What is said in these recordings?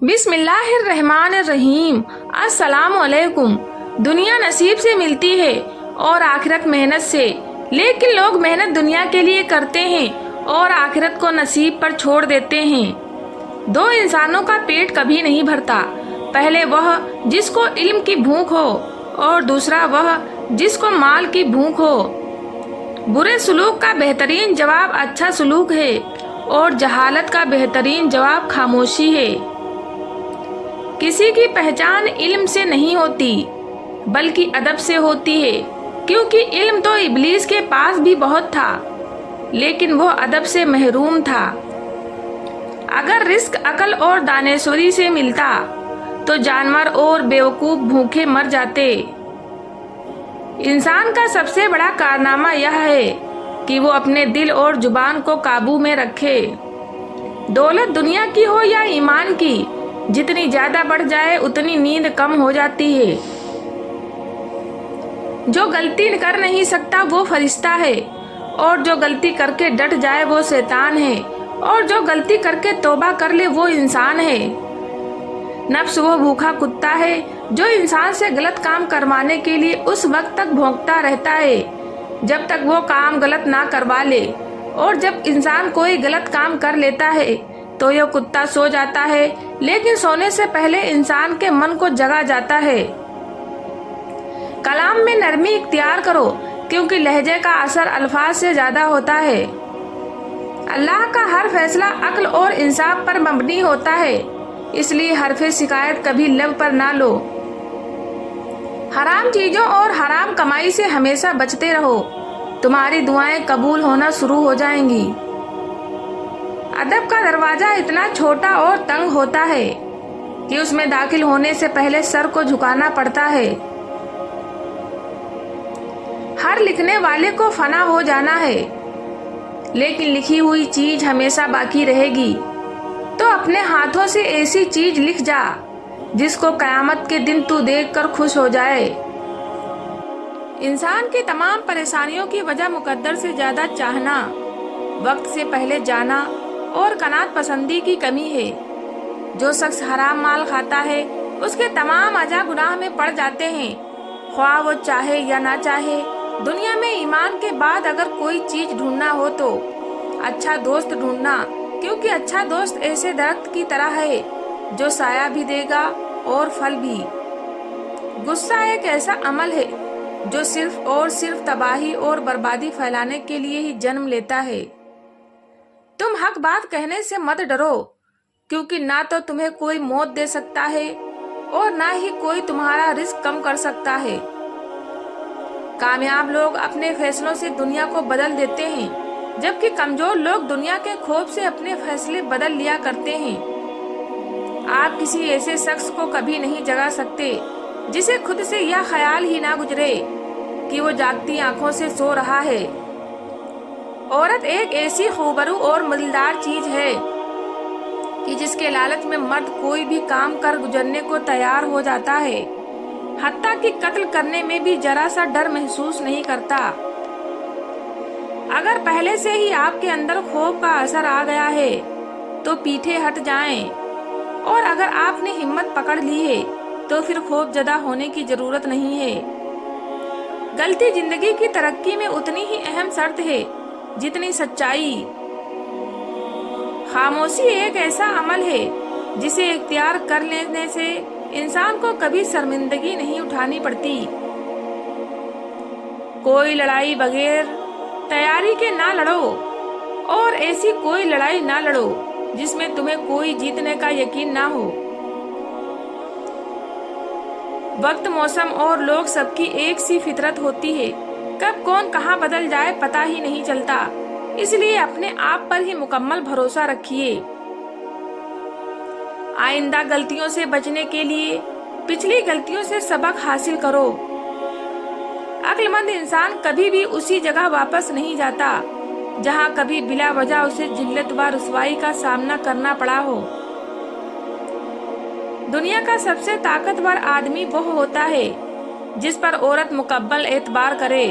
بسم اللہ الرحمن الرحیم۔ السلام علیکم۔ دنیا نصیب سے ملتی ہے اور آخرت محنت سے، لیکن لوگ محنت دنیا کے لیے کرتے ہیں اور آخرت کو نصیب پر چھوڑ دیتے ہیں۔ دو انسانوں کا پیٹ کبھی نہیں بھرتا، پہلے وہ جس کو علم کی بھوک ہو اور دوسرا وہ جس کو مال کی بھوک ہو۔ برے سلوک کا بہترین جواب اچھا سلوک ہے اور جہالت کا بہترین جواب خاموشی ہے۔ کسی کی پہچان علم سے نہیں ہوتی بلکہ ادب سے ہوتی ہے، کیونکہ علم تو ابلیس کے پاس بھی بہت تھا لیکن وہ ادب سے محروم تھا۔ اگر رزق عقل اور دانشوری سے ملتا تو جانور اور بیوقوف بھوکے مر جاتے۔ انسان کا سب سے بڑا کارنامہ یہ ہے کہ وہ اپنے دل اور زبان کو قابو میں رکھے۔ دولت دنیا کی ہو یا ایمان کی، جتنی زیادہ بڑھ جائے اتنی نیند کم ہو جاتی ہے۔ جو غلطی کر نہیں سکتا وہ فرشتہ ہے، اور جو غلطی کر کے ڈٹ جائے وہ شیطان ہے، اور جو غلطی کر کے توبہ کر لے وہ انسان ہے۔ نفس وہ بھوکا کتا ہے جو انسان سے غلط کام کروانے کے لیے اس وقت تک بھونکتا رہتا ہے جب تک وہ کام غلط نہ کروا لے، اور جب انسان کوئی غلط کام کر لیتا ہے تو یہ کتا سو جاتا ہے، لیکن سونے سے پہلے انسان کے من کو جگا جاتا ہے۔ کلام میں نرمی اختیار کرو، کیونکہ لہجے کا اثر الفاظ سے زیادہ ہوتا ہے۔ اللہ کا ہر فیصلہ عقل اور انصاف پر مبنی ہوتا ہے، اس لیے حرف شکایت کبھی لب پر نہ لو۔ حرام چیزوں اور حرام کمائی سے ہمیشہ بچتے رہو، تمہاری دعائیں قبول ہونا شروع ہو جائیں گی۔ ادب کا دروازہ اتنا چھوٹا اور تنگ ہوتا ہے کہ اس میں داخل ہونے سے پہلے سر کو جھکانا پڑتا ہے۔ ہر لکھنے والے کو فنا ہو جانا ہے، لیکن لکھی ہوئی چیز ہمیشہ باقی رہے گی۔ تو اپنے ہاتھوں سے ایسی چیز لکھ جا جس کو قیامت کے دن تو دیکھ کر خوش ہو جائے۔ انسان کی تمام پریشانیوں کی وجہ مقدر سے زیادہ چاہنا، وقت سے پہلے جانا اور قناعت پسندی کی کمی ہے۔ جو شخص حرام مال کھاتا ہے اس کے تمام اعضاء گناہ میں پڑ جاتے ہیں، خواہ وہ چاہے یا نہ چاہے۔ دنیا میں ایمان کے بعد اگر کوئی چیز ڈھونڈنا ہو تو اچھا دوست ڈھونڈنا، کیونکہ اچھا دوست ایسے درخت کی طرح ہے جو سایہ بھی دے گا اور پھل بھی۔ غصہ ایک ایسا عمل ہے جو صرف اور صرف تباہی اور بربادی پھیلانے کے لیے ہی جنم لیتا ہے۔ تم حق بات کہنے سے مت ڈرو، کیونکہ نہ تو تمہیں کوئی موت دے سکتا ہے اور نہ ہی کوئی تمہارا رزق کم کر سکتا ہے۔ کامیاب لوگ اپنے فیصلوں سے دنیا کو بدل دیتے ہیں، جبکہ کمزور لوگ دنیا کے خوف سے اپنے فیصلے بدل لیا کرتے ہیں۔ آپ کسی ایسے شخص کو کبھی نہیں جگا سکتے جسے خود سے یہ خیال ہی نہ گزرے کہ وہ جاگتی آنکھوں سے سو رہا ہے۔ عورت ایک ایسی خوبرو اور مزیدار چیز ہے کہ جس کے لالچ میں مرد کوئی بھی کام کر گزرنے کو تیار ہو جاتا ہے، حتیٰ کہ قتل کرنے میں بھی ذرا سا ڈر محسوس نہیں کرتا۔ اگر پہلے سے ہی آپ کے اندر خوف کا اثر آ گیا ہے تو پیچھے ہٹ جائیں، اور اگر آپ نے ہمت پکڑ لی ہے تو پھر خوف زدہ ہونے کی ضرورت نہیں ہے۔ غلطی زندگی کی ترقی میں اتنی ہی اہم شرط ہے جتنی سچائی۔ خاموشی ایک ایسا عمل ہے جسے اختیار کر لینے سے انسان کو کبھی شرمندگی نہیں اٹھانی پڑتی۔ کوئی لڑائی بغیر تیاری کے نہ لڑو، اور ایسی کوئی لڑائی نہ لڑو جس میں تمہیں کوئی جیتنے کا یقین نہ ہو۔ وقت، موسم اور لوگ سب کی ایک سی فطرت ہوتی ہے، کب کون کہاں بدل جائے پتہ ہی نہیں چلتا، اس لیے اپنے آپ پر ہی مکمل بھروسہ رکھیے۔ آئندہ غلطیوں سے بچنے کے لیے پچھلی غلطیوں سے سبق حاصل کرو۔ عقل مند انسان کبھی بھی اسی جگہ واپس نہیں جاتا جہاں کبھی بلا وجہ اسے ذلت و رسوائی کا سامنا کرنا پڑا ہو۔ دنیا کا سب سے طاقتور آدمی وہ ہوتا ہے جس پر عورت مکمل اعتبار کرے۔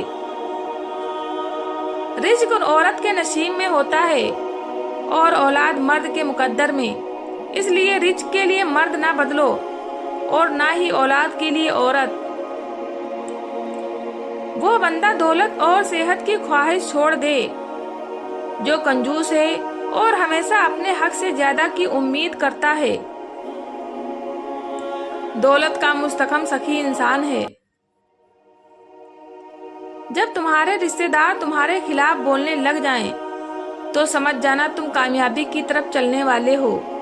رزق عورت کے نصیب میں ہوتا ہے اور اولاد مرد کے مقدر میں، اس لیے رزق کے لیے مرد نہ بدلو اور نہ ہی اولاد کے لیے عورت۔ وہ بندہ دولت اور صحت کی خواہش چھوڑ دے جو کنجوس ہے اور ہمیشہ اپنے حق سے زیادہ کی امید کرتا ہے۔ دولت کا مستحکم سخی انسان ہے۔ جب تمہارے رشتے دار تمہارے خلاف بولنے لگ جائیں تو سمجھ جانا تم کامیابی کی طرف چلنے والے ہو۔